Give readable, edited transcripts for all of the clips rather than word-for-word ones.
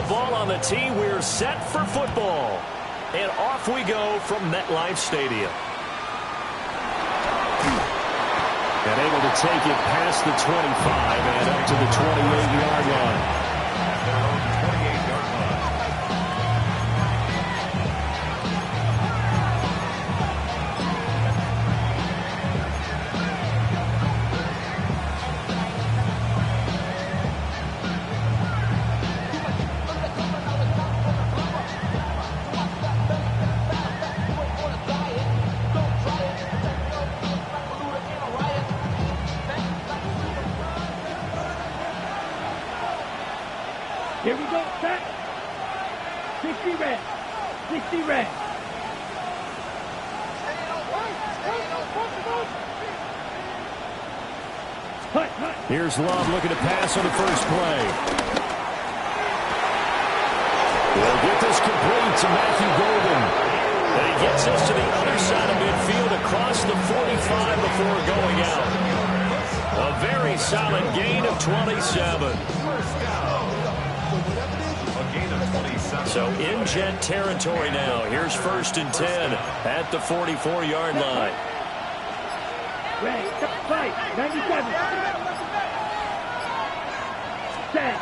the ball on the tee. We're set for football. And off we go from MetLife Stadium. And able to take it past the 25 and up to the 28-yard line. Here we go, set. 60 red. 60 red. Here's Love looking to pass on the first play. We'll get this complete to Matthew Golden. And he gets us to the other side of midfield across the 45 before going out. A very solid gain of 27. So in Jet territory now. Here's 1st and 10 at the 44-yard line. Ready, fight, 97. Set.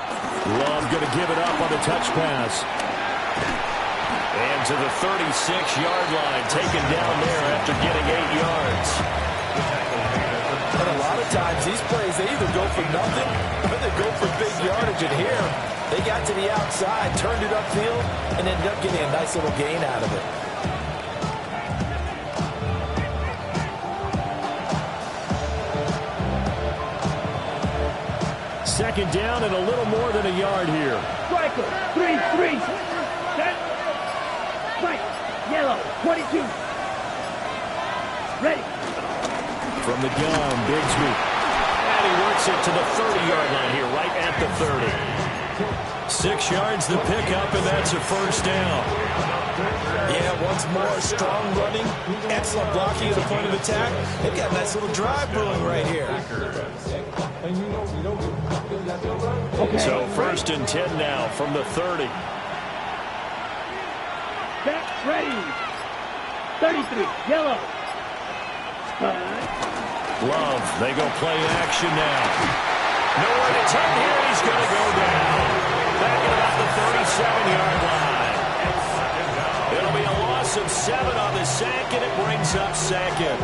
Love going to give it up on the touch pass. And to the 36-yard line, taken down there after getting 8 yards. And a lot of times these plays, they either go for nothing or they go for big yardage. And here, they got to the outside, turned it upfield, and ended up getting a nice little gain out of it. Second down and a little more than a yard here. Striker, 3-3. Set. Fight, yellow, 22. Ready. From the gun, Bigsby. And he works it to the 30-yard line here, right at the 30. 6 yards the pickup, and that's a first down. Yeah, once more, strong running, excellent blocking at the point of attack. They've got a nice little drive brewing right here. Okay. So 1st and 10 now from the 30. Set, ready. 33, yellow. Love, they go play action now. Nowhere to turn here, he's going to go down. Back at about the 37-yard line. It'll be a loss of 7 on the sack, and it brings up 2nd.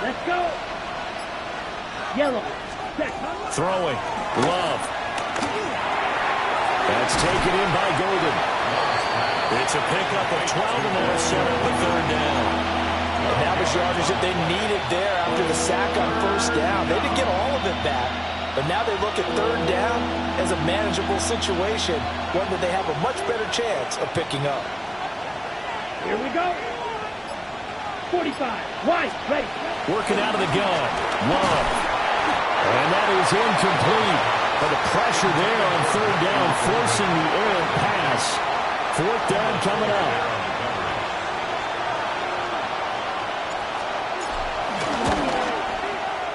Let's go. Yellow. Set. Throwing. Love. That's taken in by Golden. It's a pickup of 12, and they'll set up the 3rd down. And that was yardage that they needed there after the sack on 1st down. They didn't get all of it back, but now they look at 3rd down as a manageable situation, one that they have a much better chance of picking up. Here we go. 45. Wide. Ready. Working out of the gun. Love. And that is incomplete. But the pressure there on 3rd down, forcing the errant pass. 4th down coming up.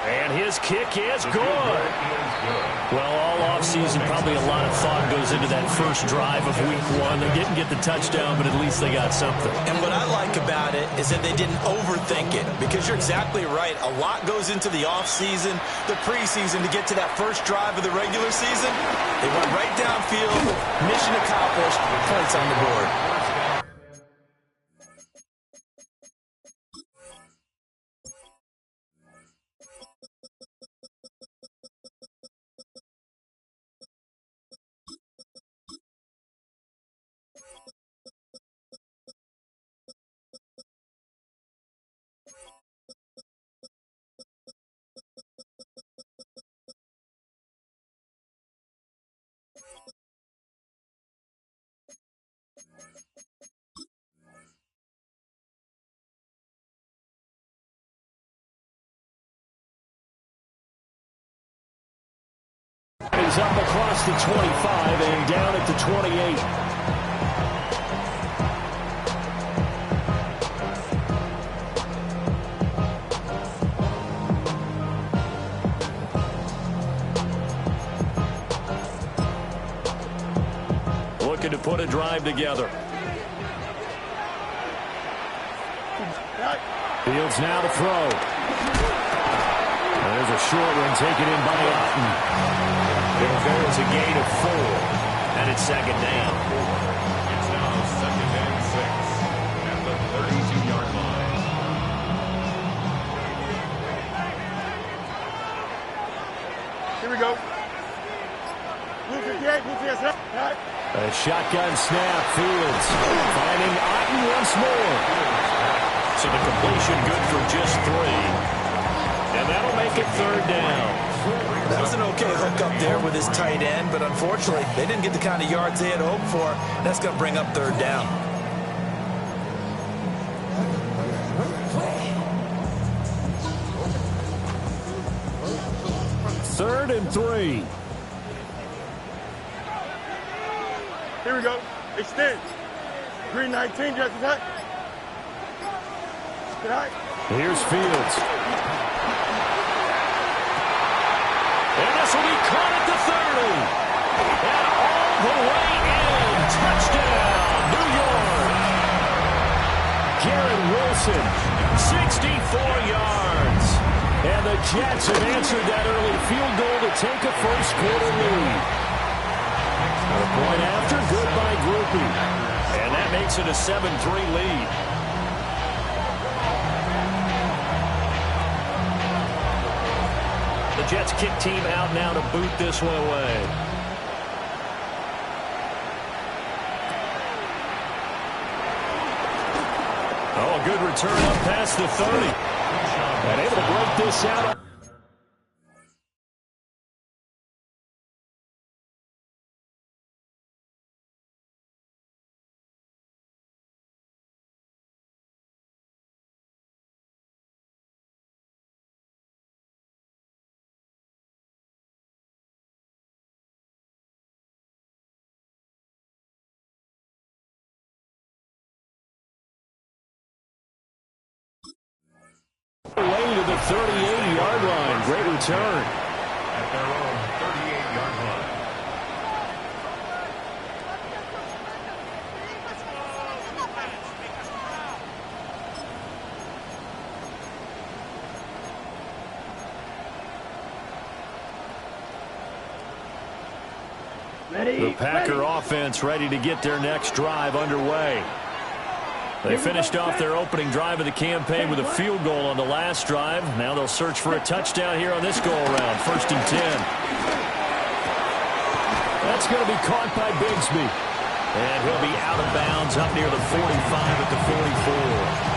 And his kick is good. Well, all offseason, probably a lot of thought goes into that first drive of week 1. They didn't get the touchdown, but at least they got something. And what I like about it is that they didn't overthink it, because you're exactly right. A lot goes into the offseason, the preseason, to get to that first drive of the regular season. They went right downfield, mission accomplished, points on the board. is up across the 25 and down at the 28. Looking to put a drive together. Fields now to throw. There's a short one taken in by Otten. It'll go as a gain of 4, and it's second down. It's now second and 6 at the 32-yard line. Here we go. A shotgun snap. Fields finding Otten once more. So the completion good for just 3. And that'll make it third down. That was an okay hook up there with his tight end, but unfortunately, they didn't get the kind of yards they had hoped for. That's going to bring up third down. Third and 3. Here we go. Extend. Green 19, just attack. Here's Fields. And this will be caught at the 30. And all the way in. Touchdown, New York. Garrett Wilson, 64 yards. And the Jets have answered that early field goal to take a first-quarter lead. A point after, good by Groupie. And that makes it a 7-3 lead. The Jets kick team out now to boot this one away. Oh, a good return up past the 30. And able to break this out. Way to the 38-yard line. Great return. At their own 38-yard line. The Packer offense ready to get their next drive underway. They finished off their opening drive of the campaign with a field goal on the last drive. Now they'll search for a touchdown here on this go-around. First and 10. That's going to be caught by Bigsby. And he'll be out of bounds up near the 45 at the 44.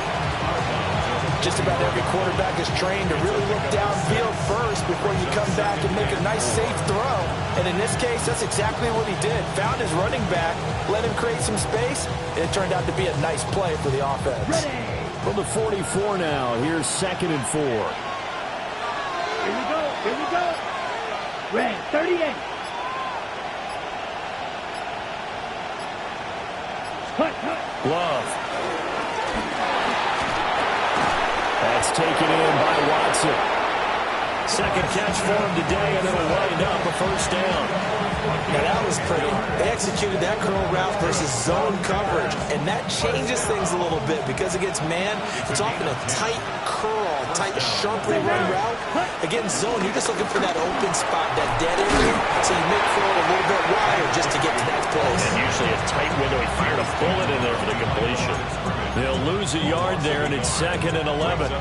Just about every quarterback is trained to really look downfield first before you come back and make a nice, safe throw. And in this case, that's exactly what he did. Found his running back, let him create some space, and it turned out to be a nice play for the offense. Ready. From the 44 now, here's second and 4. Here we go. Here we go. Red 38. Cut. Love. That's taken in by Watson. Second catch for him today, and it'll wind up a first down. Now that was pretty. They executed that curl route versus zone coverage, and that changes things a little bit because against man, it's often a tight curl, tight, sharply run route. Against zone, you're just looking for that open spot, that dead area, so you make throw it a little bit wider just to get to that place. And usually a tight window. He fired a bullet in there for the completion. They'll lose a yard there, and it's second and 11.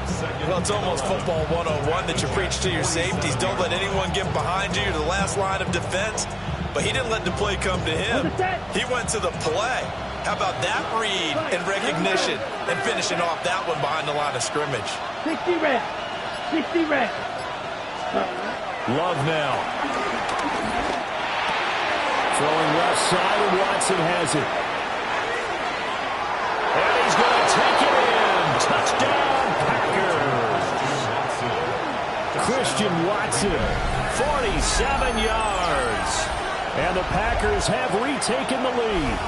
Well, it's almost football 101 that you preach to your safeties. Don't let anyone get behind you to the last line of defense. But he didn't let the play come to him. He went to the play. How about that read and recognition and finishing off that one behind the line of scrimmage? 60 red. 60 red. Love now. Throwing left side, and Watson has it. And he's going to take it in. Touchdown, Packers. Christian Watson, 47 yards. And the Packers have retaken the lead.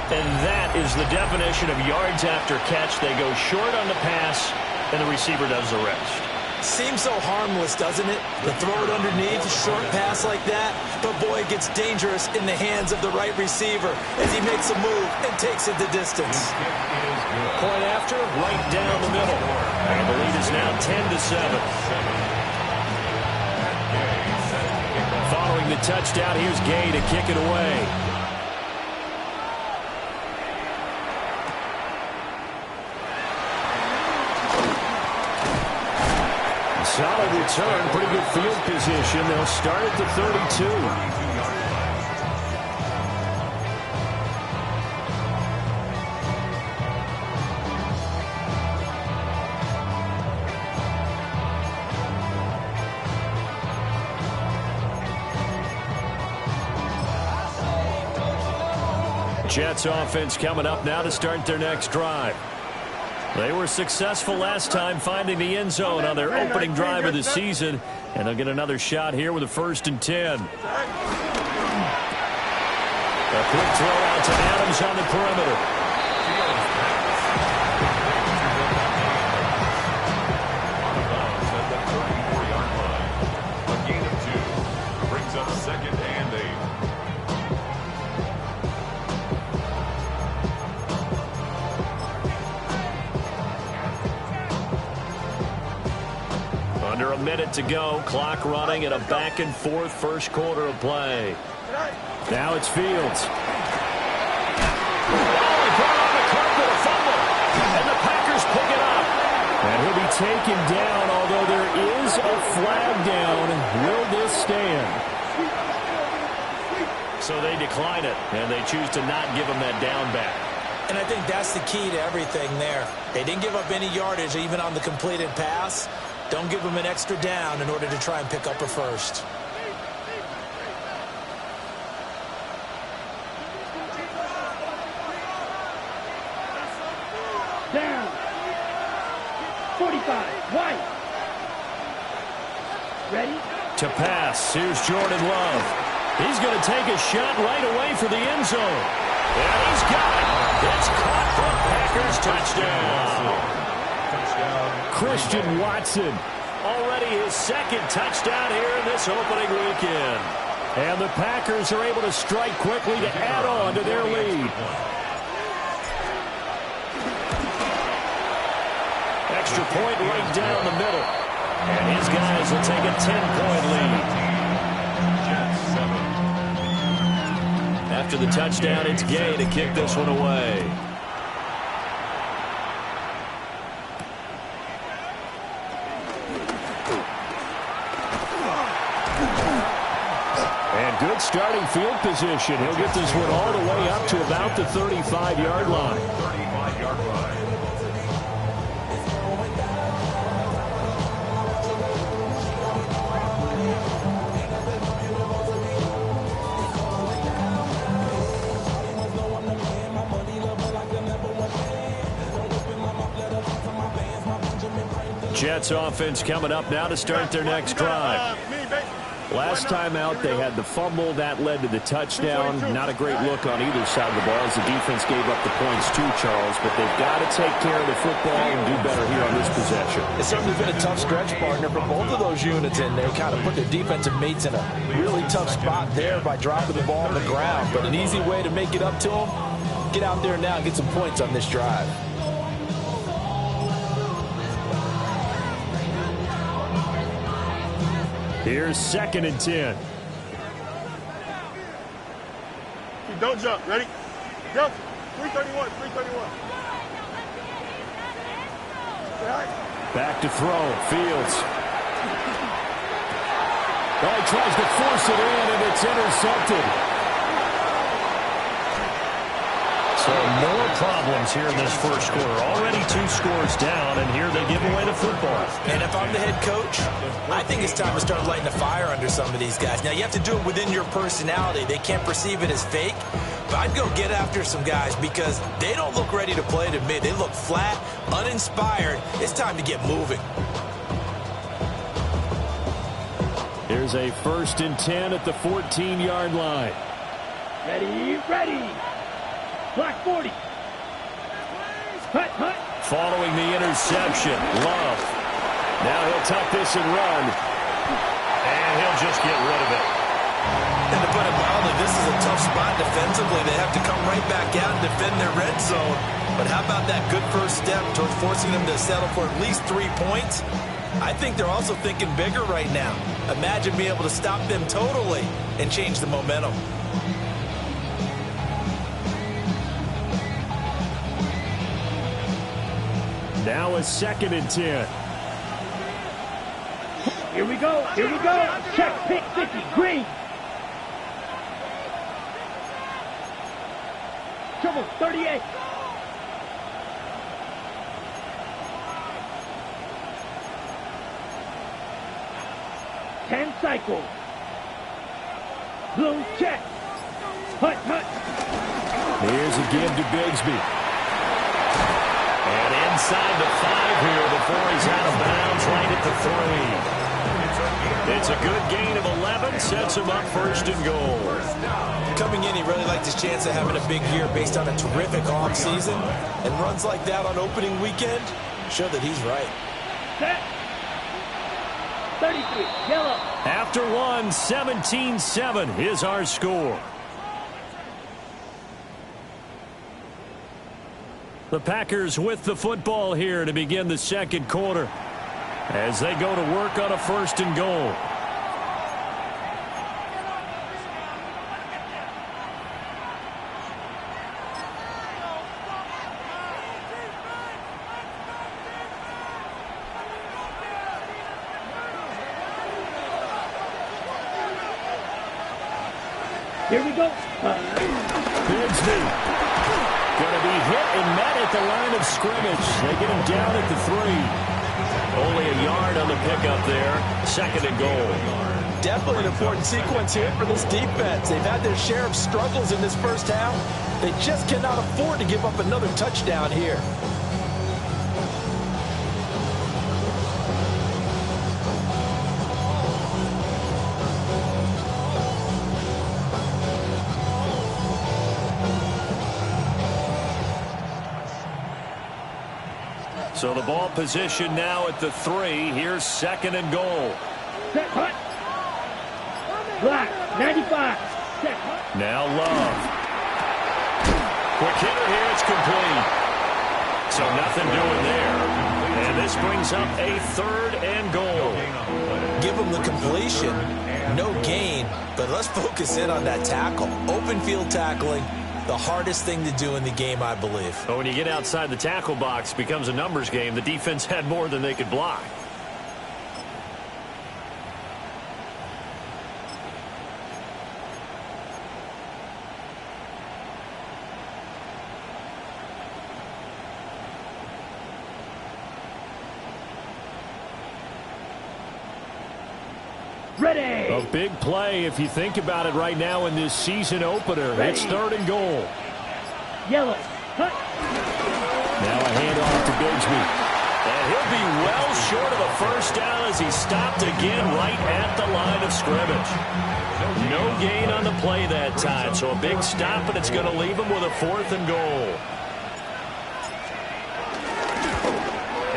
And that is the definition of yards after catch. They go short on the pass, and the receiver does the rest. Seems so harmless, doesn't it? To throw it underneath, a short pass like that. But, boy, it gets dangerous in the hands of the right receiver as he makes a move and takes it the distance. Point after, right down the middle. And the lead is now 10-7. Following the touchdown, here's Gay to kick it away. Solid return, pretty good field position. They'll start at the 32. Jets offense coming up now to start their next drive. They were successful last time finding the end zone on their opening drive of the season, and they'll get another shot here with a 1st and 10. A quick throw out to Adams on the perimeter. A gain of 2 brings up 2nd and 8. Under a minute to go, clock running in a back-and-forth first quarter of play. Now it's Fields. Oh, he brought on the carpet, a fumble, and the Packers pick it up. And he'll be taken down, although there is a flag down. Will this stand? So they decline it, and they choose to not give him that down back. And I think that's the key to everything there. They didn't give up any yardage even on the completed pass. Don't give them an extra down in order to try and pick up a first. Down. 45. White. Ready? To pass. Here's Jordan Love. He's going to take a shot right away for the end zone. And he's got it. It's caught for Packers touchdown. Christian Watson, already his 2nd touchdown here in this opening weekend. And the Packers are able to strike quickly to add on to their lead. Extra point right down the middle. And his guys will take a 10-point lead. After the touchdown, it's Gay to kick this one away. Good starting field position. He'll get this one all the way up to about the 35-yard line. 35-yard line. Jets offense coming up now to start their next drive. Last time out, they had the fumble. That led to the touchdown. Not a great look on either side of the ball as the defense gave up the points too, Charles. But they've got to take care of the football and do better here on this possession. It's certainly been a tough stretch, partner, for both of those units in there. Kind of put their defensive mates in a really tough spot there by dropping the ball on the ground. But an easy way to make it up to them, get out there now and get some points on this drive. Here's 2nd and 10. Don't jump. Ready? Jump. 331. 331. Back to throw. Fields. Oh, he tries to force it in, and it's intercepted. So more problems here in this first quarter. Already 2 scores down, and here they give away the football. And if I'm the head coach, I think it's time to start lighting a fire under some of these guys. Now, you have to do it within your personality. They can't perceive it as fake. But I'd go get after some guys because they don't look ready to play to me. They look flat, uninspired. It's time to get moving. Here's a 1st and 10 at the 14-yard line. Ready, ready. Block 40. Hut, hut. Following the interception, Love. Now he'll tuck this and run. And he'll just get rid of it. And to put it mildly, this is a tough spot defensively. They have to come right back out and defend their red zone. But how about that good first step towards forcing them to settle for at least 3 points? I think they're also thinking bigger right now. Imagine being able to stop them totally and change the momentum. Now a 2nd and 10. Here we go, here we go. Check, pick 50, green. Trouble, 38. Ten cycle. Blue check. Hut, hut. Here's a give to Bigsby. And inside the 5 here before he's out of bounds right at the 3. It's a good gain of 11, sets him up 1st and goal. Coming in, he really liked his chance of having a big year based on a terrific offseason. And runs like that on opening weekend show that he's right. Set. 33, yellow. After 1, 17-7 is our score. The Packers with the football here to begin the 2nd quarter as they go to work on a 1st and goal. Here we go. Bigsby going to be hit and met at the line of scrimmage. They get him down at the 3. Only a yard on the pickup there. 2nd and goal. Definitely an important sequence here for this defense. They've had their share of struggles in this first half. They just cannot afford to give up another touchdown here. So the ball position now at the 3. Here's 2nd and goal. Set, hut. Black, 95. Set, hut. Now Love. Quick hitter here. It's complete. So nothing doing there. And this brings up a 3rd and goal. Give them the completion. No gain. But let's focus in on that tackle. Open field tackling. The hardest thing to do in the game, I believe. But when you get outside the tackle box, it becomes a numbers game. The defense had more than they could block. Ready. A big play if you think about it right now in this season opener. Ready. It's 3rd and goal. Yellow. Hut. Now a handoff to Bigsby. And he'll be well short of a 1st down as he stopped again right at the line of scrimmage. No gain on the play that time, so a big stop, and it's going to leave him with a 4th and goal.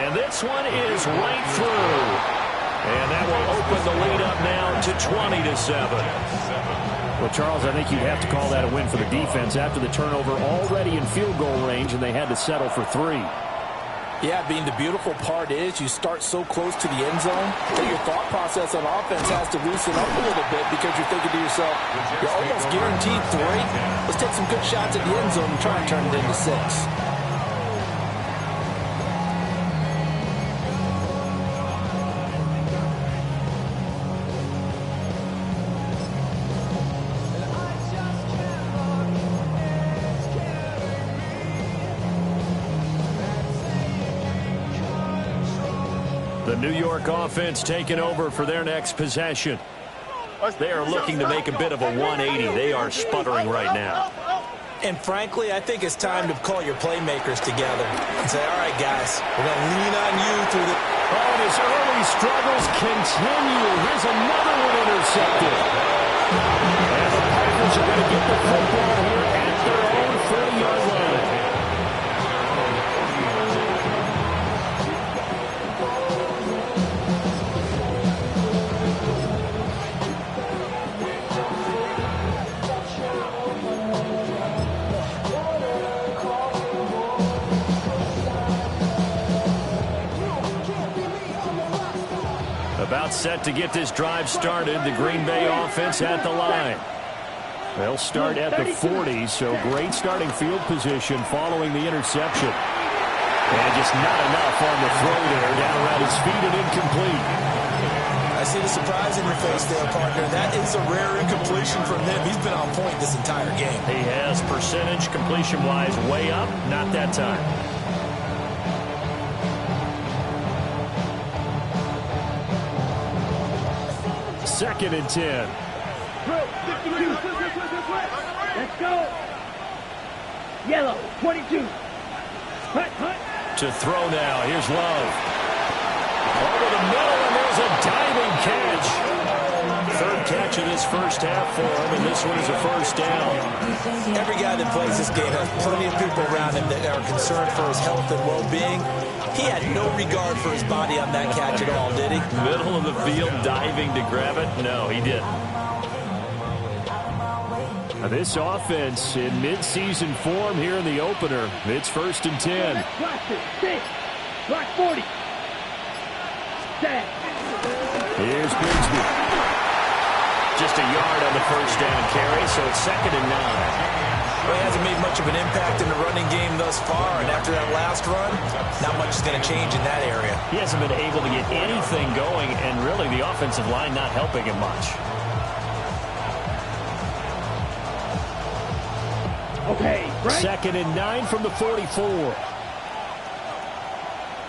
And this one is right through. And that will open the lead up now to 20-7. Well, Charles, I think you'd have to call that a win for the defense after the turnover already in field goal range, and they had to settle for 3. Yeah, Bean, the beautiful part is you start so close to the end zone that your thought process on offense has to loosen up a little bit because you're thinking to yourself, you're almost guaranteed 3. Let's take some good shots at the end zone and try and turn it into 6. The New York offense taking over for their next possession. They are looking to make a bit of a 180. They are sputtering right now. And frankly, I think it's time to call your playmakers together and say, all right, guys, we're going to lean on you through the... Oh, and his early struggles continue. Here's another one intercepted. And the Packers are going to get the football here at their own 40-yard line. About set to get this drive started. The Green Bay offense at the line. They'll start at the 40, so great starting field position following the interception. And just not enough on the throw there. Down around his feet and incomplete. I see the surprise in your face there, partner. That is a rare incompletion from him. He's been on point this entire game. He has percentage completion-wise way up. Not that time. Second and 10. Let's go. Yellow, 22. Hut. To throw now. Here's Love. Over the middle, and there's a diving catch. Third catch of this first half for him, and this one is a first down. Every guy that plays this game has plenty of people around him that are concerned for his health and well-being. He had no regard for his body on that catch at all, did he? Middle of the field, diving to grab it. No, he didn't. Now this offense in mid-season form here in the opener. It's first and 10. Block 6. Block 40. Set. Here's Bigsby. Just a yard on the first down carry, so it's second and 9. Well, he hasn't made much of an impact in the running game thus far, and after that last run, not much is going to change in that area. He hasn't been able to get anything going, and really the offensive line not helping him much. Okay, right. Second and 9 from the 44.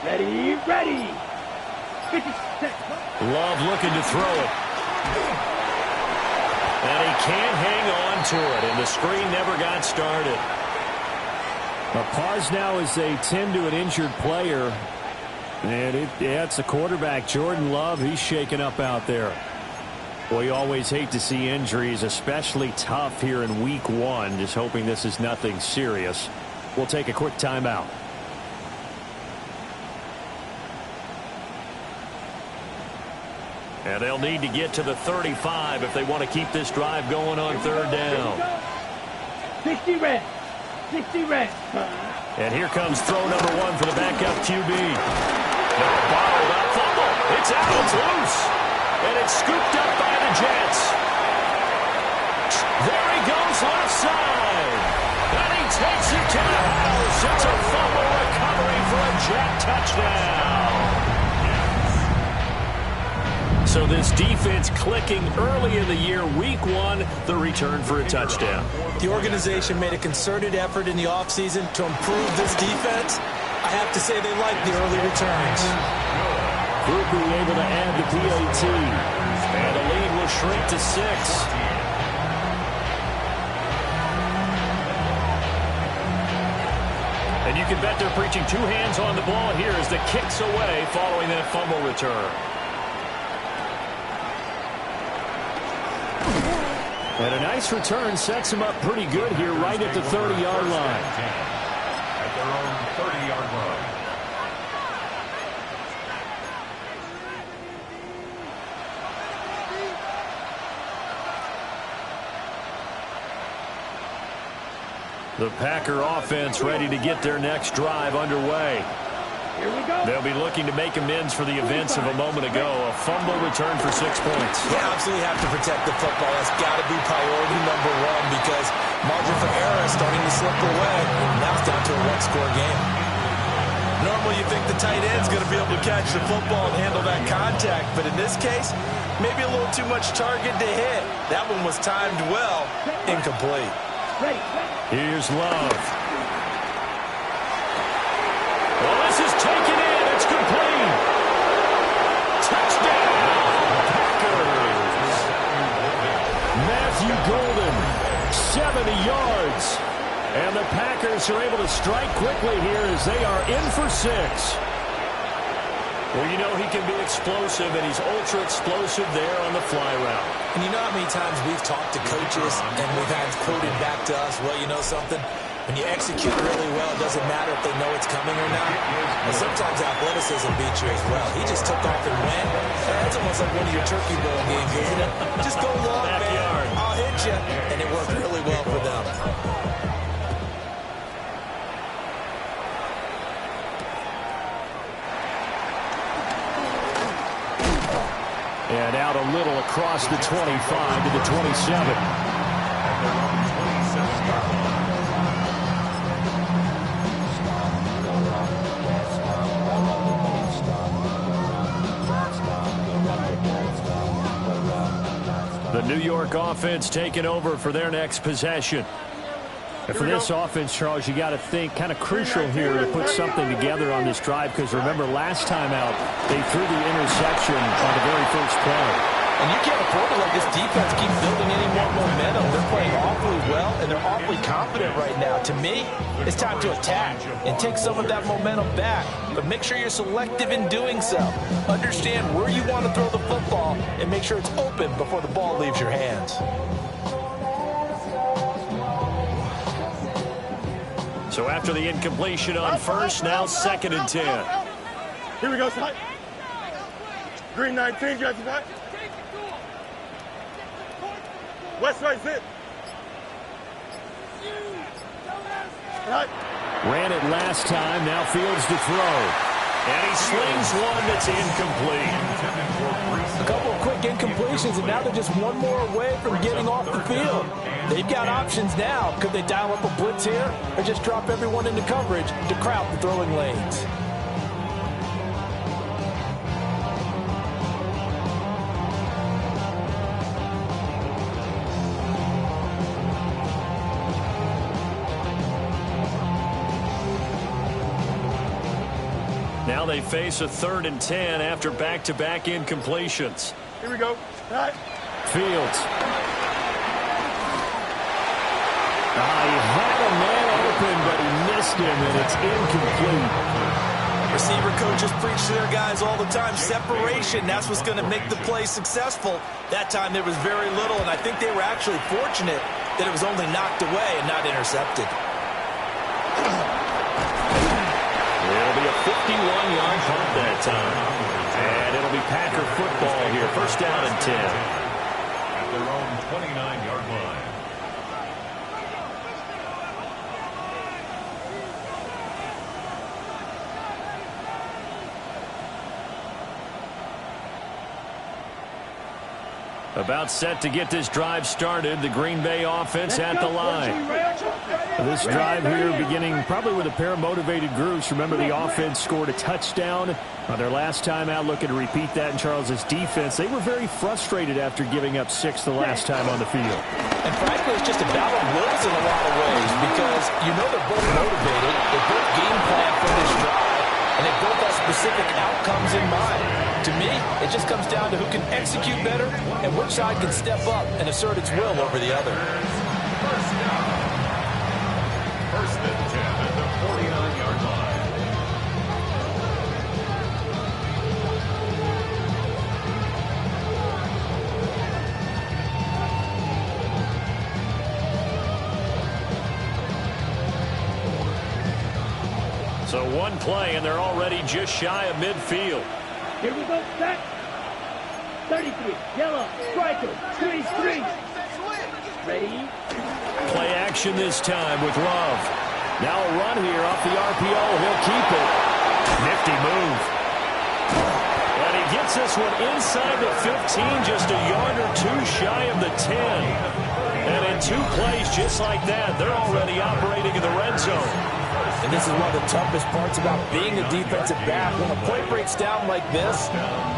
Ready. 56. Love looking to throw it. And he can't hang on to it, and the screen never got started. A pause now as they tend to an injured player. And it's the quarterback, Jordan Love. He's shaken up out there. Well, you always hate to see injuries, especially tough here in week 1. Just hoping this is nothing serious. We'll take a quick timeout. And they'll need to get to the 35 if they want to keep this drive going on third down. 60 red. And here comes throw number 1 for the backup QB. Bottled up fumble. It's out. It's loose. And it's scooped up by the Jets. There he goes left side. And he takes it to the house. It's a fumble recovery for a Jet touchdown. So this defense clicking early in the year, week 1, the return for a touchdown. The organization made a concerted effort in the offseason to improve this defense. I have to say they like the early returns. Grupe able to add the PAT. And the lead will shrink to 6. And you can bet they're preaching 2 hands on the ball here as the kick's away following that fumble return. And a nice return sets him up pretty good here right at the 30-yard line. At their own 30-yard line. The Packer offense ready to get their next drive underway. Here we go. They'll be looking to make amends for the events of a moment ago. A fumble return for 6 points. You absolutely have to protect the football. That's got to be priority number 1 because margin for error is starting to slip away. Now it's down to a 1-score game. Normally you think the tight end's going to be able to catch the football and handle that contact, but in this case, maybe a little too much target to hit. That one was timed well, incomplete. Here's Love. Well, this is taken in. It's complete. Touchdown, Packers. Matthew Golden, 70 yards. defense are able to strike quickly here as they are in for 6. Well, you know he can be explosive, and he's ultra-explosive there on the fly route. And you know how many times we've talked to coaches and we've had quoted back to us, well, you know something? When you execute really well, it doesn't matter if they know it's coming or not. And sometimes athleticism beats you as well. He just took off and went. That's almost like one of your Turkey Bowl games, isn't it? Just go long, man. I'll hit you. And it worked really well for them. And out a little across the 25 to the 27. The New York offense taking over for their next possession. And for this offense, Charles, you got to think kind of crucial here to put something together on this drive, because remember last time out they threw the interception on the very first play. And you can't afford to let this defense keep building any more momentum. They're playing awfully well, and they're awfully confident right now. To me, it's time to attack and take some of that momentum back. But make sure you're selective in doing so. Understand where you want to throw the football and make sure it's open before the ball leaves your hands. So after the incompletion on first, now 2nd and 10. Here we go, Scott. Green 19, got you back. West right zip. Right. Ran it last time, now Fields to throw. And he slings one that's incomplete. A couple of quick incompletions, and now they're just one more away from getting off the field. They've got options now. Could they dial up a blitz here or just drop everyone into coverage to crowd the throwing lanes? Now they face a 3rd and 10 after back-to-back incompletions. Here we go. Right. Fields. He had a man open, but he missed him, and it's incomplete. Receiver coaches preach to their guys all the time. Separation, that's what's going to make the play successful. That time there was very little, and I think they were actually fortunate that it was only knocked away and not intercepted. It'll be a 51-yard punt that time. And it'll be Packer football here. 1st down and 10. At their own 29-yard line. About set to get this drive started. The Green Bay offense at the line. This drive here beginning probably with a pair of motivated groups. Remember, the offense scored a touchdown on their last time out. Looking to repeat that in Charles's defense. They were very frustrated after giving up 6 the last time on the field. And frankly, it's just a battle of wills in a lot of ways, because you know they're both motivated. They both game plan for this drive, and they both have specific outcomes in mind. To me, it just comes down to who can execute better and which side can step up and assert its will over the other. 1st and 10 at the 49-yard line. So one play, and they're already just shy of midfield. Here we go, set. 33, yellow, striker, squeeze 3. Ready? Play action this time with Love. Now a run here off the RPO. He'll keep it. Nifty move. And he gets this one inside the 15, just a yard or 2 shy of the 10. And in 2 plays just like that, they're already operating in the red zone. And this is one of the toughest parts about being a defensive back. When a play breaks down like this,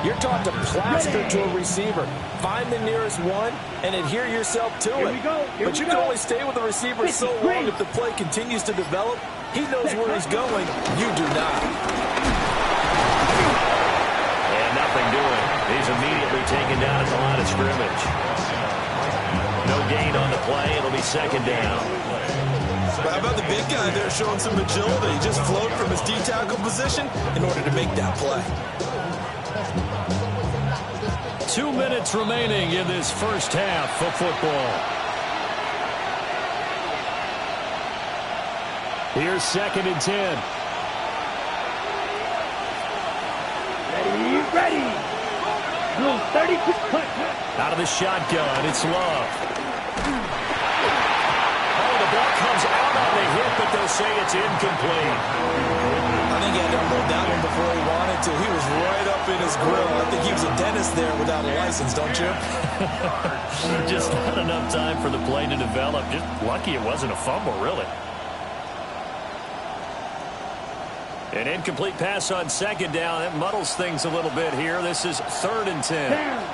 you're taught to plaster to a receiver. Find the nearest one and adhere yourself to it. But you can only stay with the receiver so long if the play continues to develop. He knows where he's going. You do not. And nothing doing. He's immediately taken down at the line of scrimmage. No gain on the play. It'll be 2nd down. But how about the big guy there showing some agility? He just floated from his D-tackle position in order to make that play. 2 minutes remaining in this first half of football. Here's 2nd and 10. Ready. Rule 32. Out of the shotgun, it's Love. Oh, the ball comes out on the hit, but they'll say it's incomplete. I think he had to unload that one before he wanted to. He was right up in his grill. I think he was a dentist there without a license, don't you? Just not enough time for the play to develop. Just lucky it wasn't a fumble, really. An incomplete pass on 2nd down. That muddles things a little bit here. This is 3rd and 10. Down.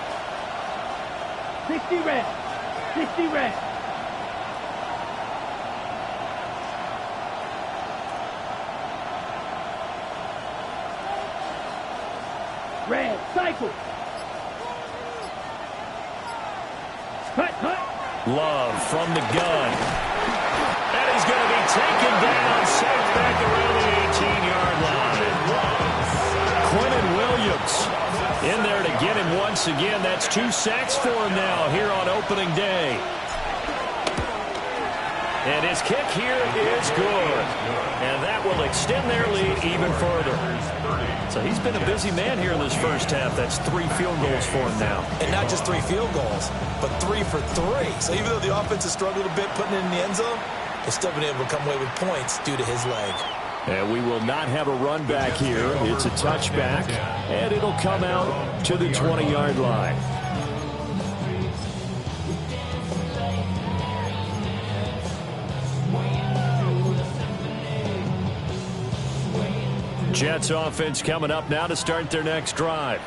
60 red. 60 red. Red, cycle. Cut. Love from the gun. And he's going to be taken down, safe back around the 18-yard line. Quentin Williams in there to get him once again. That's 2 sacks for him now here on opening day. And his kick here is good. And that will extend their lead even further. So he's been a busy man here in this first half. That's 3 field goals for him now. And not just 3 field goals, but 3 for 3. So even though the offense has struggled a bit putting it in the end zone, they've still been able to come away with points due to his leg. And we will not have a run back here. It's a touchback, and it'll come out to the 20-yard line. Jets offense coming up now to start their next drive.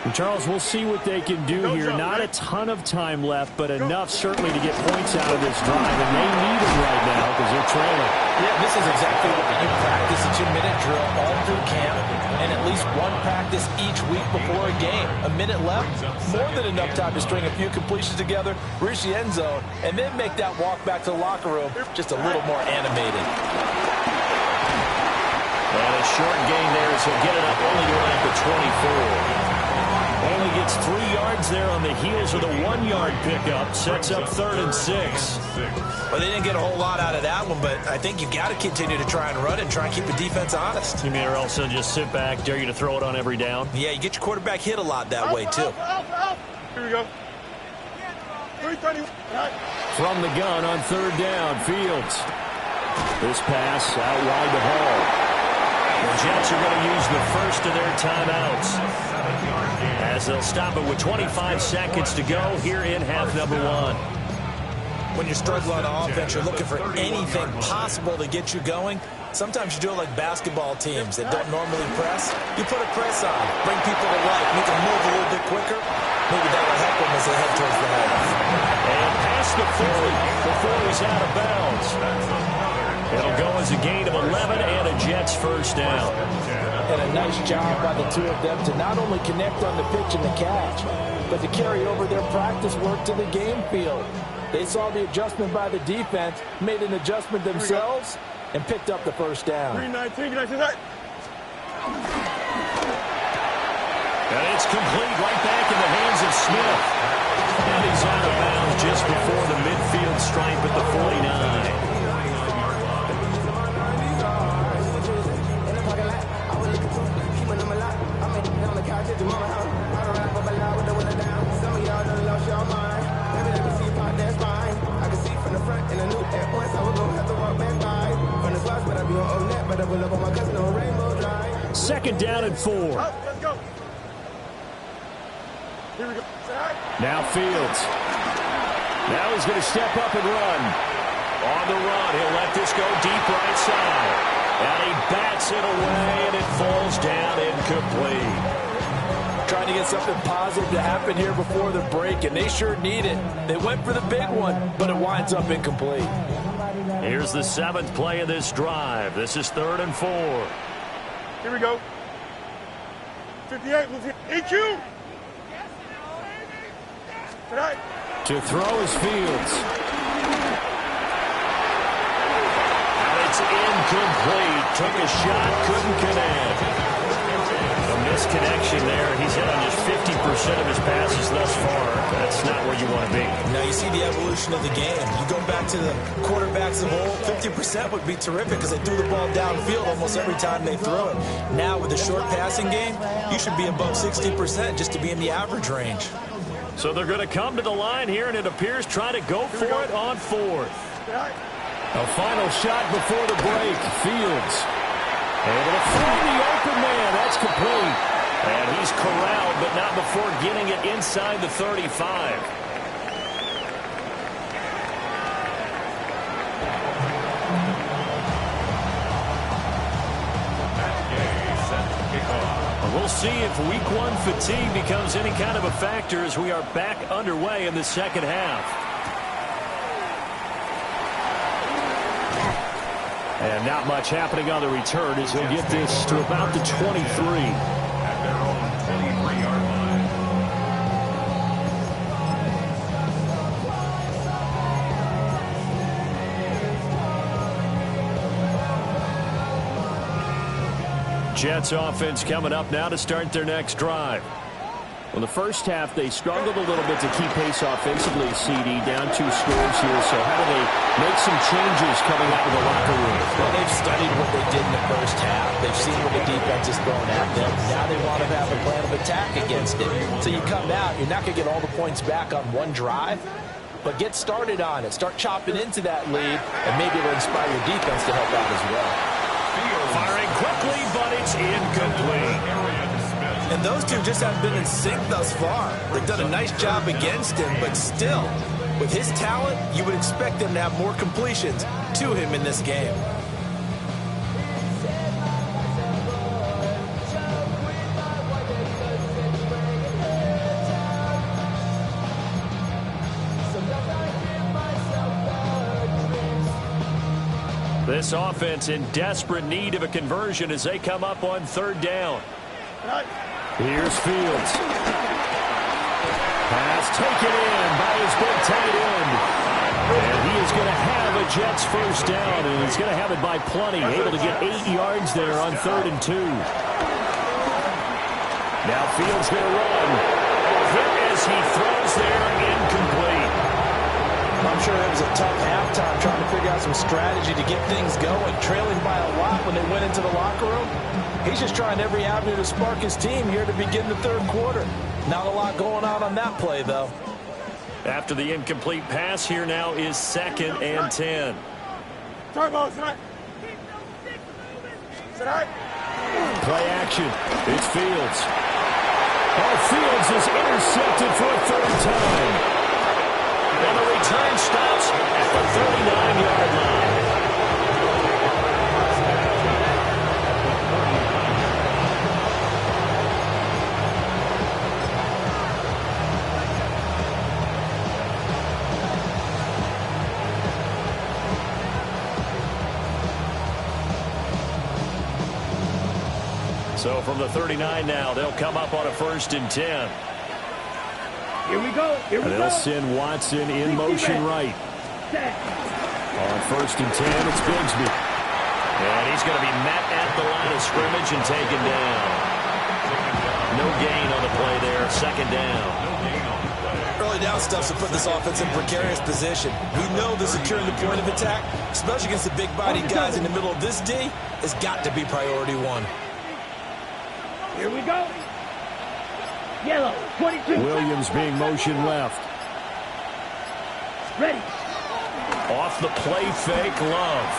And Charles, we'll see what they can do here. Not a ton of time left, but enough certainly to get points out of this drive. And they need them right now because they're trailing. Yeah, this is exactly what you practice a 2-minute drill all through camp and at least one practice each week before a game. A minute left, more than enough time to string a few completions together, reach the end zone, and then make that walk back to the locker room just a little more animated. And a short gain there as he'll get it up only to around the 24. Only gets 3 yards there on the heels of the 1-yard pickup. Sets up 3rd and 6. Well, they didn't get a whole lot out of that one, but I think you've got to continue to try and run it and try and keep the defense honest. You mean or else they'll just sit back, dare you to throw it on every down? Yeah, you get your quarterback hit a lot that way, too. Here we go. 330. From the gun on 3rd down, Fields. This pass out wide to Hall. The Jets are going to use the first of their timeouts as they'll stop it with 25 seconds to go here in half number 1. When you're struggling on offense, you're looking for anything possible to get you going. Sometimes you do it like basketball teams that don't normally press. You put a press on, bring people to life, make them move a little bit quicker. Maybe that will help them as they head towards the half. And past the 40 before he's out of bounds. It'll go as a gain of 11 and a Jets first down. And a nice job by the two of them to not only connect on the pitch and the catch, but to carry over their practice work to the game field. They saw the adjustment by the defense, made an adjustment themselves, and picked up the first down. 319, can I see that? And it's complete right back in the hands of Smith. And he's out of bounds just before the midfield stripe at the 49. Second down and 4. Let's go. Here we go. Now Fields. Now he's going to step up and run. On the run, he'll let this go deep right side. And he bats it away, and it falls down incomplete. Trying to get something positive to happen here before the break, and they sure need it. They went for the big one, but it winds up incomplete. Here's the 7th play of this drive. This is 3rd and 4. Here we go. 58, let's hit EQ. To throw is Fields. it's incomplete. Took a shot, couldn't connect. A misconnection there. He's hit on just 50% of his passes thus far. That's not where you want to be. Now you see the evolution of the game. You go back to the quarterbacks of old, 50% would be terrific because they threw the ball downfield almost every time they threw it. Now with the short passing game, you should be above 60% just to be in the average range. So they're going to come to the line here, and it appears trying to go for it on fourth. A final shot before the break. Fields able to find the open man. That's complete. And he's corralled, but not before getting it inside the 35. We'll see if week one fatigue becomes any kind of a factor as we are back underway in the second half. And not much happening on the return as he'll get this to about the 23. At their own 23-yard line. Jets offense coming up now to start their next drive. Well, the first half, they struggled a little bit to keep pace offensively, CD, down 2 scores here. So how do they make some changes coming out of the locker room? Well, they've studied what they did in the first half. They've seen what the defense is throwing at them. Now they want to have a plan of attack against it. So you come out, you're not going to get all the points back on one drive, but get started on it. Start chopping into that lead, and maybe it'll inspire your defense to help out as well. Firing quickly, but it's incomplete. And those two just haven't been in sync thus far. They've done a nice job against him, but still, with his talent, you would expect them to have more completions to him in this game. This offense in desperate need of a conversion as they come up on third down. Here's Fields. Pass taken in by his big tight end. And he is going to have a Jets first down, and he's going to have it by plenty. Able to get 8 yards there on 3rd and 2. Now Fields going to run. Hit as he throws there, incomplete. I'm sure it was a tough halftime trying to figure out some strategy to get things going. Trailing by a lot when they went into the locker room. He's just trying every avenue to spark his team here to begin the 3rd quarter. Not a lot going on that play, though. After the incomplete pass, here now is 2nd and 10. Turbo, tonight. Tonight. Play action. It's Fields. Oh, Fields is intercepted for a 3rd time. And the return stops at the 39-yard line. So from the 39 now, they'll come up on a 1st and 10. Here we go. Here we go. They'll send Watson in motion right. On 1st and 10, it's Bigsby. And he's going to be met at the line of scrimmage and taken down. No gain on the play there. 2nd down. Early down stuff to put this offense in precarious position. We know the securing the point of attack, especially against the big-bodied guys in the middle of this D, has got to be priority 1. Here we go. Yellow, 22. Williams being motion left. Ready. Off the play fake, Love.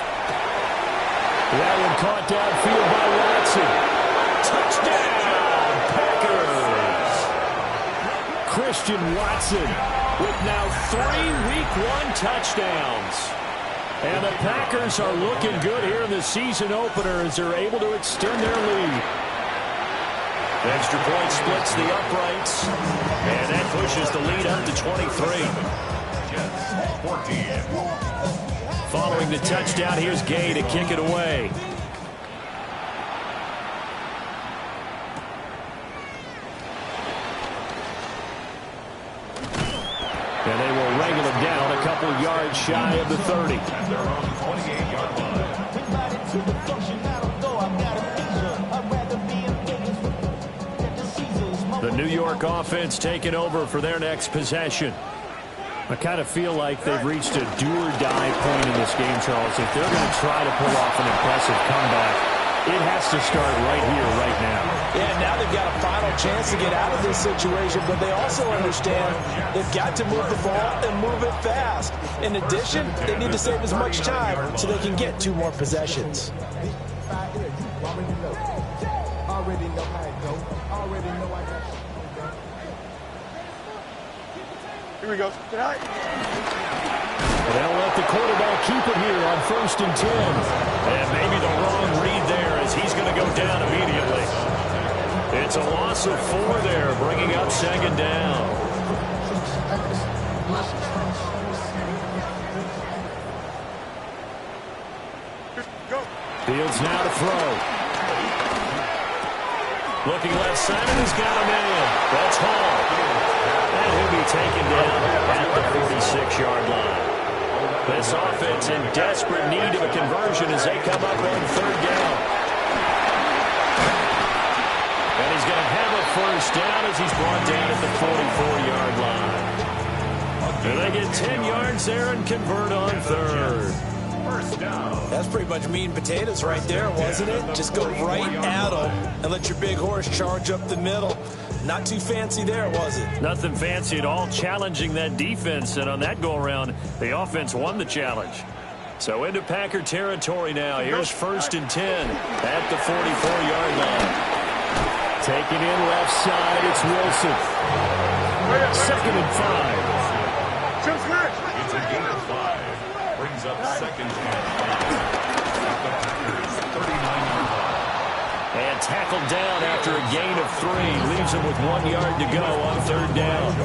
That one caught downfield by Watson. Touchdown, Packers. Christian Watson with now 3 Week 1 touchdowns. And the Packers are looking good here in the season opener as they're able to extend their lead. Extra point splits the uprights, and that pushes the lead up to 23. Jets 14. Following the touchdown, here's Gay to kick it away. And they will wrangle him down a couple yards shy of the 30. At their own 28-yard line. The New York offense taking over for their next possession. I kind of feel like they've reached a do-or-die point in this game, Charles. If they're going to try to pull off an impressive comeback, it has to start right here, right now. Yeah, now they've got a final chance to get out of this situation, but they also understand they've got to move the ball and move it fast. In addition, they need to save as much time so they can get 2 more possessions. Here we go. Tonight. They'll let the quarterback keep it here on 1st and 10. And maybe the wrong read there as he's going to go down immediately. It's a loss of 4 there, bringing up 2nd down. Go. Fields now to throw. Looking left side, and he's got him in. That's Hall. And he'll be taken down at the 46-yard line. This offense in desperate need of a conversion as they come up on 3rd down. And he's going to have a 1st down as he's brought down at the 44-yard line. And they get 10 yards there and convert on 3rd. First down. That's pretty much meat and potatoes right there, wasn't it? Just go right at them and let your big horse charge up the middle. Not too fancy there, was it? Nothing fancy at all, challenging that defense. And on that go-around, the offense won the challenge. So into Packer territory now. Here's 1st and 10 at the 44-yard line. Taking in left side, it's Wilson. 2nd and 5. Jump smash. It's a gain of 5. Brings up 2nd and 5. At the Packers' 39-yard line. And tackled down after a gain of 3. Leaves him with 1 yard to go on 3rd down.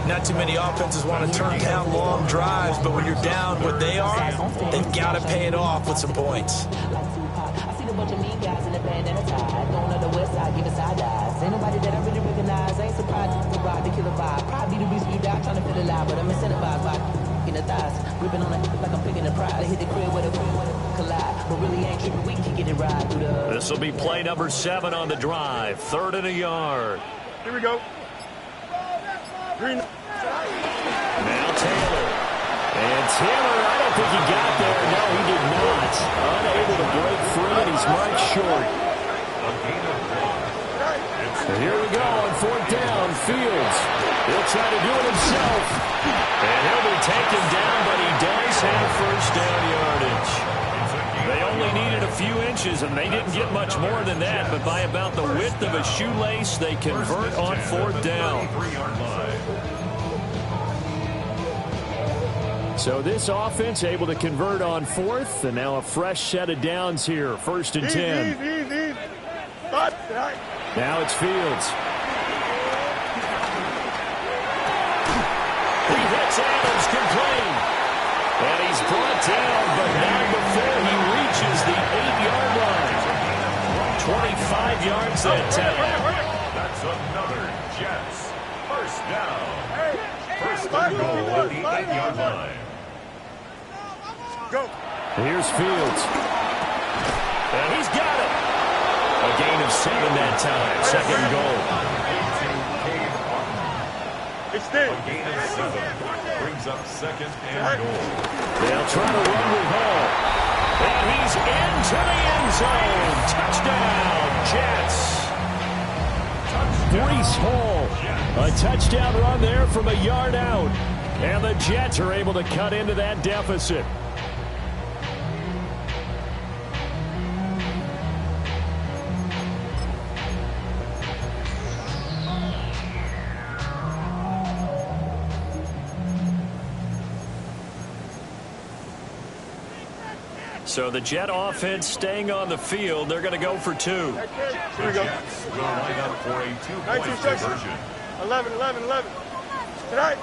Not too many offenses want to turn down long drives, but when you're down what they are, they've got to pay it off with some points. I see a bunch of mean guys in the band and a tie. Going on the west side, giving side eyes. Ain't nobody that I really recognize. I ain't surprised to survive the killer vibe. Probably the reason you die trying to feel alive, but I'm incentivized by in the thighs. Gripping on it like I'm picking a pride. I hit the crib with a collide, but really ain't tripping. We can get it right through the. This will be play number 7 on the drive. 3rd and a yard. Here we go. Green. Now Taylor. And Taylor, I don't think he got there. No, he did not. Unable to break free, and he's marked short. And here we go on 4th down. Fields. He'll try to do it himself. And he'll be taken down, but he does have 1st down yardage. They only needed a few inches, and they didn't get much more than that. But by about the width of a shoelace, they convert on 4th down. So this offense able to convert on 4th, and now a fresh set of downs here. 1st and 10. Easy. Stop. Now it's Fields. He hits Adams complete. And he's brought down, but not before he reaches the 8-yard line. 25 yards that time. That's another Jets. 1st down. 1st and goal at the 8-yard line. Go. Here's Fields. And he's got it. A gain of 7 that time. 2nd goal. Extend. A gain of 7. Brings up 2nd and goal. They'll try to run with Hall. And he's into the end zone. Touchdown, Jets. Breece Hall. A touchdown run there from a yard out. And the Jets are able to cut into that deficit. So the Jet offense staying on the field. They're going to go for 2. Here we go. Jets will line up for a 2-point 19 seconds. conversion. 11. Tonight.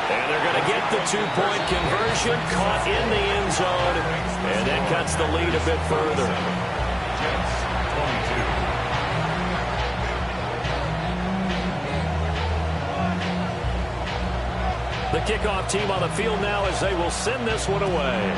And they're going to get the 2-point conversion, caught in the end zone, and that cuts the lead a bit further. Jets 22. The kickoff team on the field now as they will send this one away.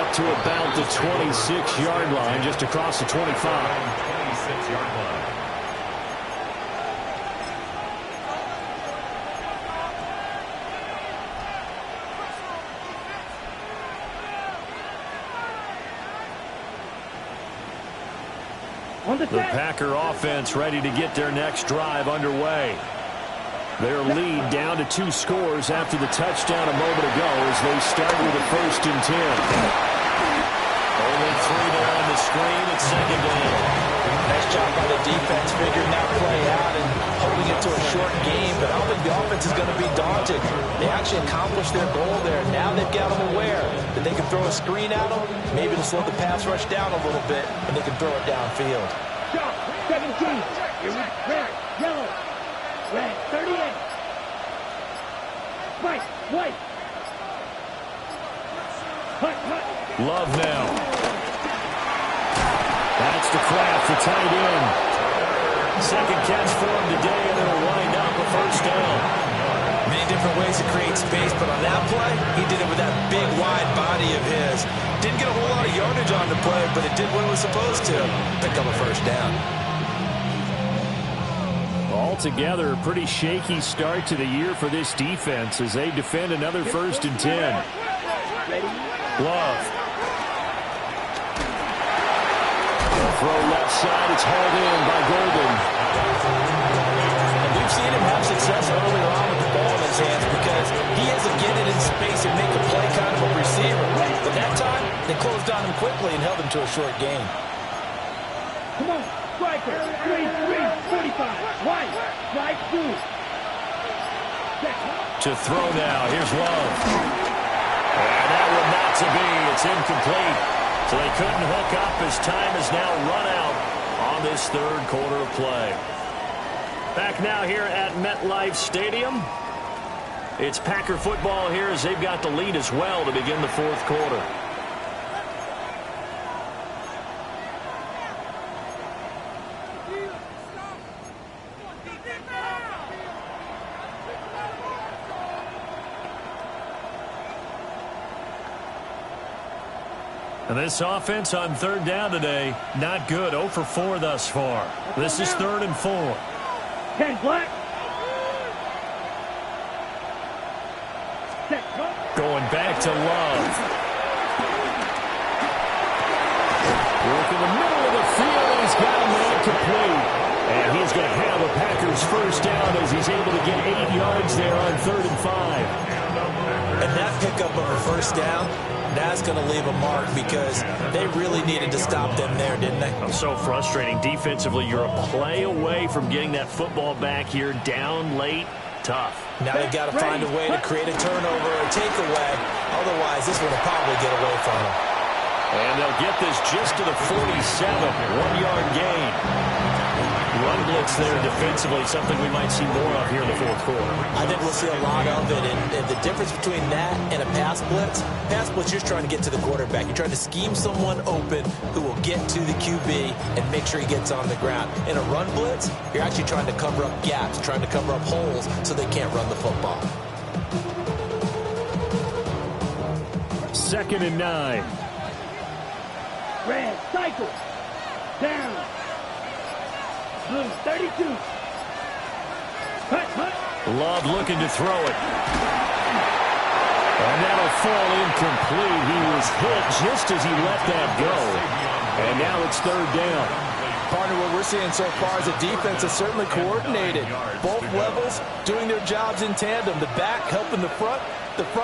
up to about the 26-yard line, just across the 25. 26-yard line. The Packer offense ready to get their next drive underway. Their lead down to 2 scores after the touchdown a moment ago as they start with a 1st and 10. Only 3 there on the screen at 2nd down. Nice job by the defense figuring that play out and holding it to a short game, but I don't think the offense is going to be daunted. They actually accomplished their goal there. Now they've got them aware that they can throw a screen at them, maybe to slow the pass rush down a little bit, and they can throw it downfield. 17. Here we red, yellow, red, 38. White, white. Hut. Love now. That's to Kraft, the tight end. 2nd catch for him today, and it'll wind up a 1st down. Many different ways to create space, but on that play, he did it with that big, wide body of his. Didn't get a whole lot of yardage on the play, but it did what it was supposed to. Pick up a 1st down. Altogether, a pretty shaky start to the year for this defense as they defend another 1st and 10. Love. Throw left side. It's hauled in by Golden. And we've seen him have success earlier on with the ball in his hands because he isn't getting in space and make a play kind of a receiver. But that time, they closed on him quickly and held him to a short gain. Come on, striker. 3, 45. White, right, 2. To throw now. Here's Love. And that one not to be. It's incomplete. So they couldn't hook up as time has now run out on this 3rd quarter of play. Back now here at MetLife Stadium. It's Packer football here as they've got the lead as well to begin the 4th quarter. And this offense on 3rd down today, not good. 0 for 4 thus far. This is 3rd and 4. 10 black. Going back to Love. Work in the middle of the field, and he's got him incomplete. And he's going to have a Packers 1st down as he's able to get 8 yards there on 3rd and 5. And that pickup of a 1st down, that's going to leave a mark because they really needed to stop them there, didn't they? So frustrating. Defensively, you're a play away from getting that football back here down late. Tough. Now they've got to find a way to create a turnover or takeaway. Otherwise, this one will probably get away from them. And they'll get this just to the 47. 1-yard gain. Run blitz there defensively, something we might see more of here in the 4th quarter. I think we'll see a lot of it. And the difference between that and a pass blitz, you're just trying to get to the quarterback. You're trying to scheme someone open who will get to the QB and make sure he gets on the ground. In a run blitz, you're actually trying to cover up gaps, trying to cover up holes so they can't run the football. 2nd and 9. Red, cycle. Down. Blue, 32. Hut. Love looking to throw it. And that'll fall incomplete. He was hit just as he let that go. And now it's 3rd down. Partner, what we're seeing so far is a defense that's certainly coordinated. Both levels doing their jobs in tandem. The back helping the front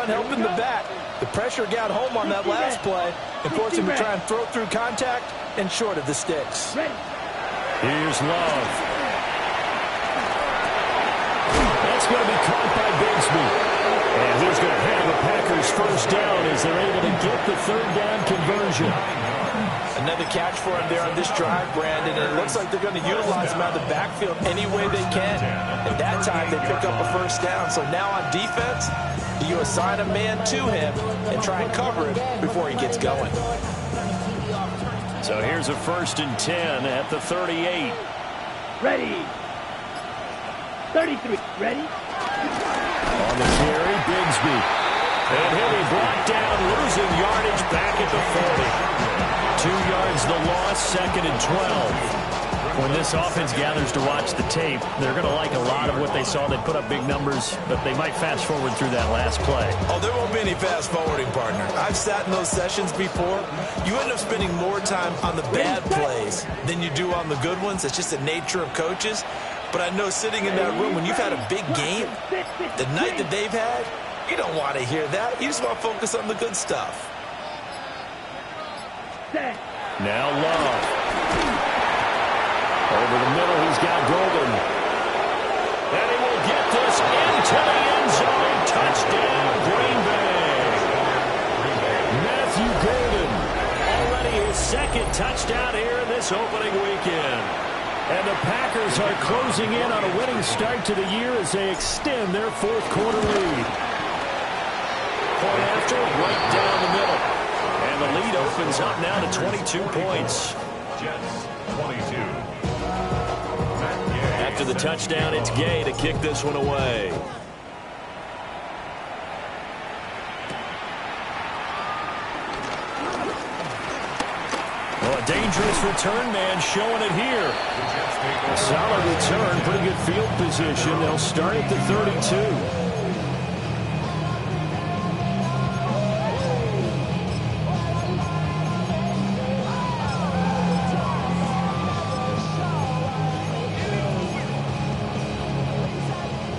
helping the back. The pressure got home on that last play and forced him to try and throw through contact and short of the sticks. Here's Love. That's going to be caught by Bigsby. And he's going to have the Packers 1st down as they're able to get the 3rd down conversion. Another catch for him there on this drive, Brandon, and it looks like they're going to utilize him out of the backfield any way they can. And that time they pick up a 1st down. So now on defense, you assign a man to him and try and cover him before he gets going. So here's a 1st and 10 at the 38. Ready. 33. Ready. On the carry, Bigsby. And he'll be brought down, losing yardage back at the 40. 2 yards the loss, 2nd and 12. When this offense gathers to watch the tape, they're going to like a lot of what they saw. They put up big numbers, but they might fast forward through that last play. Oh, there won't be any fast forwarding, partner. I've sat in those sessions before. You end up spending more time on the bad plays than you do on the good ones. It's just the nature of coaches. But I know sitting in that room, when you've had a big game, the night that they've had, you don't want to hear that. You just want to focus on the good stuff. Now Love. Over the middle, he's got Golden. And he will get this into the end zone. Touchdown, Green Bay. Matthew Golden, already his 2nd touchdown here in this opening weekend. And the Packers are closing in on a winning start to the year as they extend their 4th quarter lead. Point after, right down the middle. And the lead opens up now to 22 points. Jets 22. After the touchdown, it's Gay to kick this one away. Well, a dangerous return man showing it here. A solid return, pretty good field position. They'll start at the 32.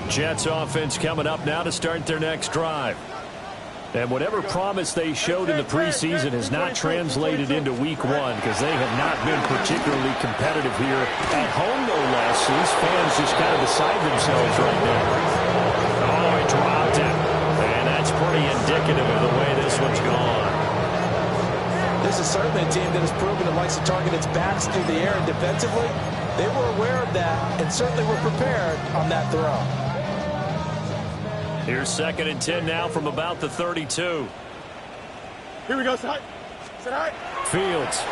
Jets offense coming up now to start their next drive. And whatever promise they showed in the preseason has not translated into week 1 because they have not been particularly competitive here at home, no less. These fans just kind of beside themselves right now. Oh, he dropped it. And that's pretty indicative of the way this one's gone. This is certainly a team that has proven it likes to target its backs through the air, and defensively, they were aware of that and certainly were prepared on that throw. Here's 2nd and 10 now from about the 32. Here we go. Sit high. Sit high. Fields.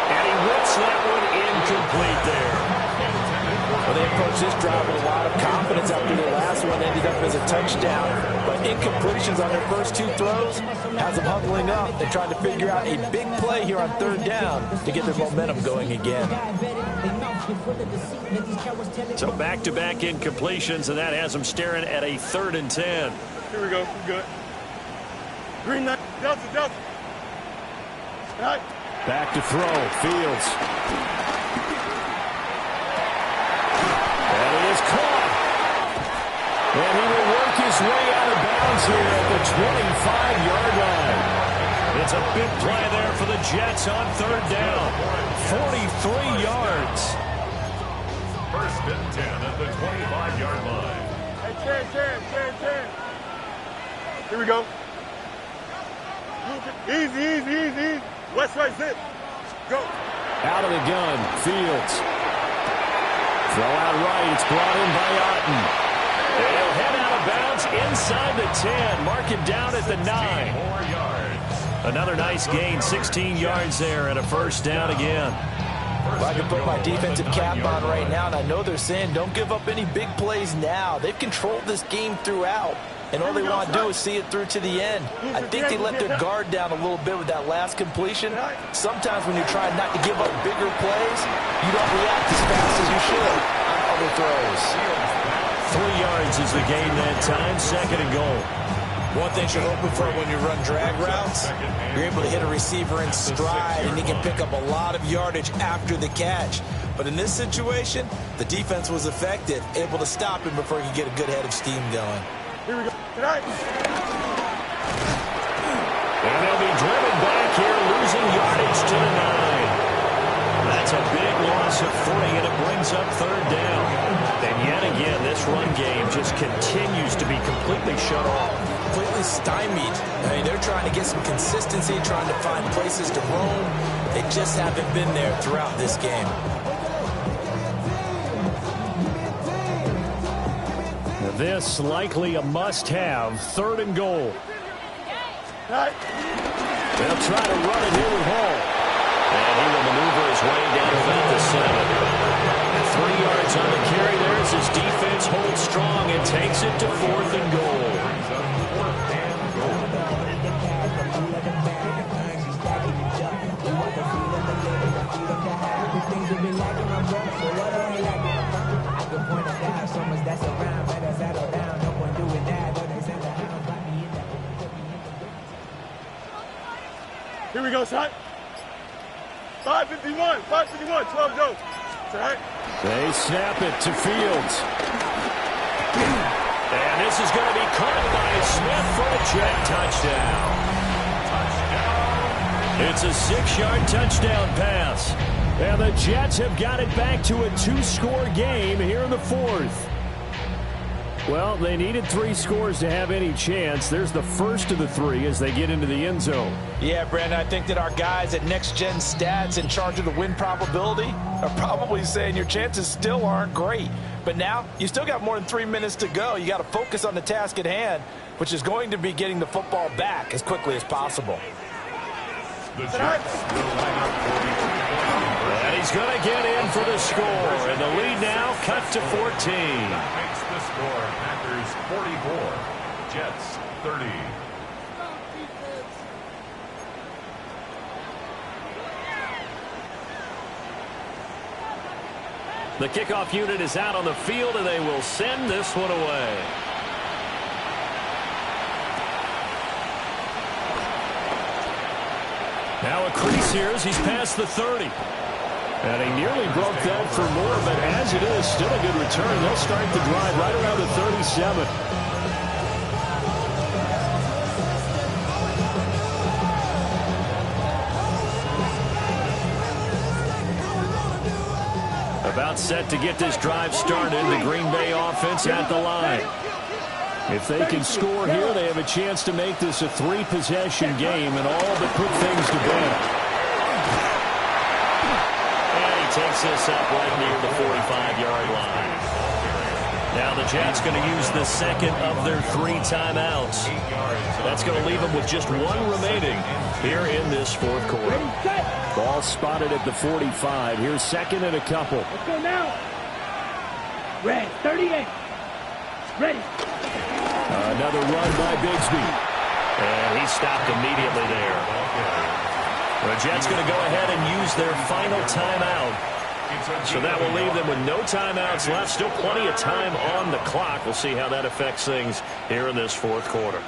And he whips that one incomplete there. Well, they approached this drive with a lot of confidence after their last one ended up as a touchdown. But incompletions on their first 2 throws has them huddling up and trying to figure out a big play here on 3rd down to get their momentum going again. So back-to-back incompletions, and that has them staring at a 3rd and 10. Here we go. We're good. Green Nyj. Delta. Right. Back to throw. Fields. And he is caught. And he will work his way out of bounds here at the 25-yard line. It's a big play there for the Jets on 3rd down. 43 yards. 1st and 10 at the 25-yard line. Hey, Chen. Here we go. Easy. West right zip. Go. Out of the gun. Fields. Throw out right. It's brought in by Otten. They'll head out of bounds inside the 10. Mark him down at the 9. 4 yards. Another nice gain. 16 yards there and a 1st down again. If I can put my defensive cap on right now, and I know they're saying don't give up any big plays now. They've controlled this game throughout, and all they want to do is see it through to the end. I think they let their guard down a little bit with that last completion. Sometimes when you're trying not to give up bigger plays, you don't react as fast as you should on other throws. 3 yards is the gain that time. 2nd and goal. One thing you're hoping for when you run drag routes, you're able to hit a receiver in stride, and he can pick up a lot of yardage after the catch. But in this situation, the defense was effective, able to stop him before he could get a good head of steam going. Here we go. Tonight. And they'll be driven back here, losing yardage to the 9. That's a big loss of 3, and it brings up 3rd down. And yet again, this run game just continues to be completely shut off. Completely stymied. I mean, they're trying to get some consistency, trying to find places to roam. They just haven't been there throughout this game. This likely a must-have. 3rd and goal. They'll try to run it here with Hall. And he will maneuver his way down about the 7. 3 yards on the carry there as his defense holds strong and takes it to 4th and goal. Here we go, shot. 551, 551, 12 go. Shot. They snap it to Fields. And this is going to be caught by Smith for a Jet touchdown. It's a 6-yard touchdown pass. And the Jets have got it back to a 2-score game here in the 4th. Well, they needed 3 scores to have any chance. There's the first of the 3 as they get into the end zone. Yeah, Brandon, I think that our guys at Next Gen Stats in charge of the win probability are probably saying your chances still aren't great. But now, you still got more than 3 minutes to go. You got to focus on the task at hand, which is going to be getting the football back as quickly as possible. The Jets will line up for the And he's going to get in for the score. And the lead now cut to 14. That makes the score Packers 44, Jets 30. The kickoff unit is out on the field, and they will send this one away. Now a crease here as he's past the 30. And he nearly broke that for more, but as it is, still a good return. They'll start the drive right around the 37. About set to get this drive started. The Green Bay offense at the line. If they can score here, they have a chance to make this a 3-possession game and all but put things to bed. And he takes this up right near the 45-yard line. Now the Jets going to use the second of their 3 timeouts. That's going to leave them with just 1 remaining here in this 4th quarter. Ball spotted at the 45. Here's second and a couple. Let's go now. Red, 38. Ready. Another run by Bigsby. And he stopped immediately there. The Jets going to go ahead and use their final timeout. So that will leave them with no timeouts left. Still plenty of time on the clock. We'll see how that affects things here in this 4th quarter.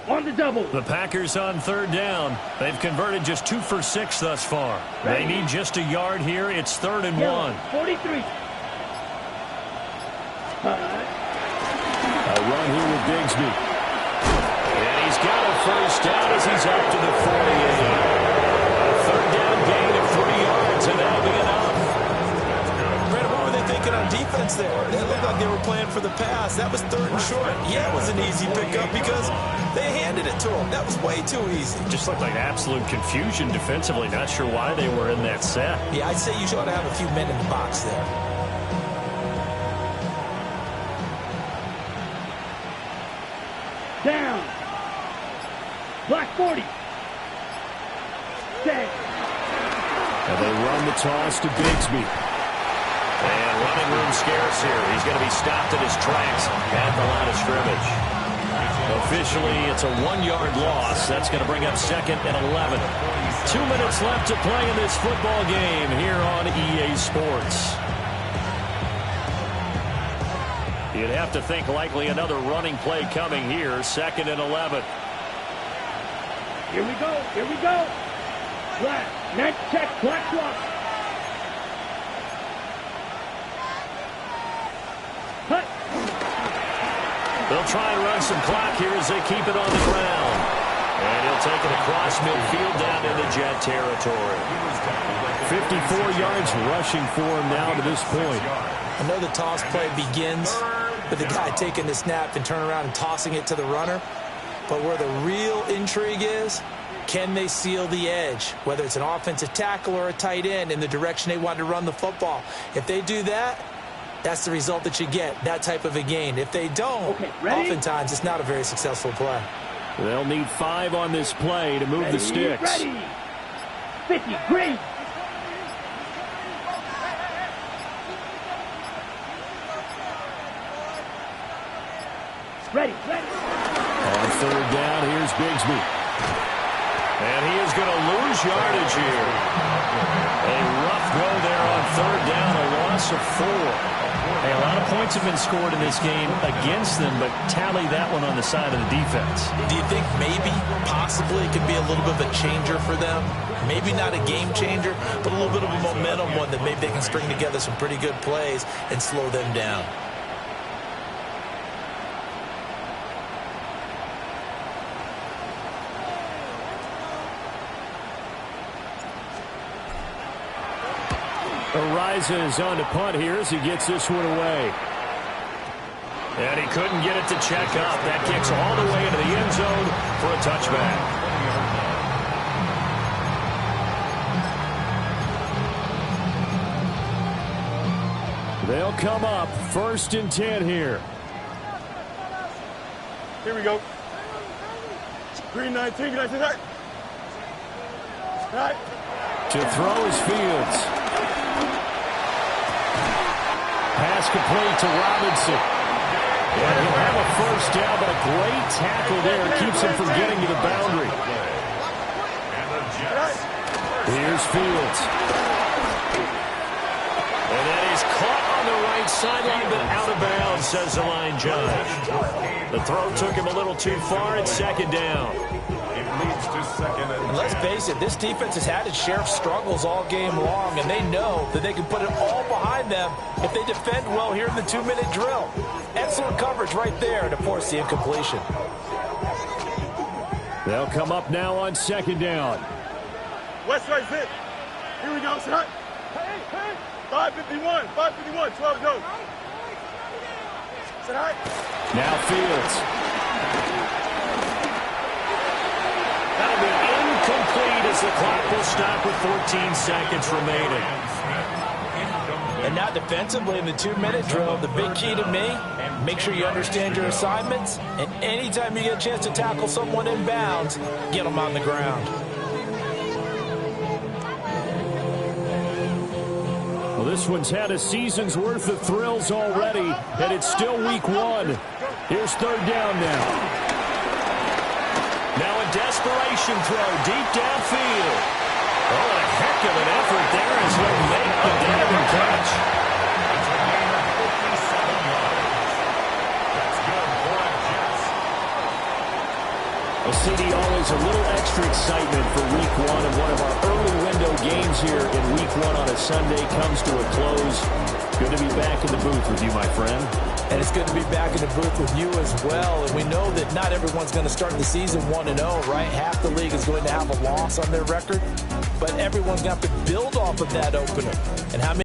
On the double. The Packers on 3rd down. They've converted just 2 for 6 thus far. They need just a yard here. It's 3rd and 1. 43. A run here with Bigsby. And he's got a first down as he's up to the 48. A 3rd down gain of 3 yards, and that'll be enough. Brandon, what were they thinking on defense there? It looked like they were playing for the pass. That was 3rd and short. Yeah, it was an easy pickup because they handed it to him. That was way too easy. Just looked like absolute confusion defensively. Not sure why they were in that set. Yeah, I'd say you should have a few men in the box there. Down. Black 40. Set. And they run the toss to Bigsby. And running room scarce here. He's going to be stopped at his tracks at the line of scrimmage. Officially, it's a 1-yard loss. That's going to bring up 2nd and 11. 2 minutes left to play in this football game here on EA Sports. You'd have to think likely another running play coming here. 2nd and 11. Here we go. Here we go. Black. Net check. Black block. Cut. They'll try and run some clock here as they keep it on the ground. And he'll take it across midfield down into Jet territory. 54 yards rushing for him now to this point. I know the toss play begins with the guy taking the snap and turning around and tossing it to the runner. But where the real intrigue is, can they seal the edge, whether it's an offensive tackle or a tight end, in the direction they want to run the football? If they do that, that's the result that you get, that type of a gain. If they don't, oftentimes it's not a very successful play. They'll need 5 on this play to move the sticks. Ready. 50. Green. Ready. On third down, here's Bigsby. And he is going to lose yardage here. A rough throw there on third down, a loss of 4. Hey, a lot of points have been scored in this game against them, but tally that one on the side of the defense. Do you think maybe, possibly, it could be a little bit of a changer for them? Maybe not a game changer, but a little bit of a momentum one that maybe they can string together some pretty good plays and slow them down. Arises on to punt here as he gets this one away. And he couldn't get it to check up. That kicks all the way into the end zone for a touchback. They'll come up 1st and 10 here. Here we go. Green 19, can I see that? Right. To throw is Fields. Pass complete to Robinson. And he'll have a first down, but a great tackle there keeps him from getting to the boundary. Here's Fields. And that is caught on the right sideline, but out of bounds, says the line judge. The throw took him a little too far. It's 2nd down. And let's face it, this defense has had its share of struggles all game long, and they know that they can put it all behind them if they defend well here in the 2-minute drill. Excellent coverage right there to force the incompletion. They'll come up now on 2nd down. West right zip. Here we go, son. 551, 12 go. Sit high. Now Fields. That'll be incomplete as the clock will stop with 14 seconds remaining. And now defensively in the 2-minute drill, the big key to me, make sure you understand your assignments, and anytime you get a chance to tackle someone in bounds, get them on the ground. Well, this one's had a season's worth of thrills already, and it's still week 1. Here's 3rd down now. Now a desperation throw deep downfield. Oh, a heck of an effort there as he'll make the diving catch. Well, CD, always a little extra excitement for week 1, and one of our early window games here in week 1 on a Sunday comes to a close. Good to be back in the booth with you, my friend. And it's good to be back in the booth with you as well. And we know that not everyone's going to start the season 1-0, right? Half the league is going to have a loss on their record. But everyone's going to have to build off of that opener. And how many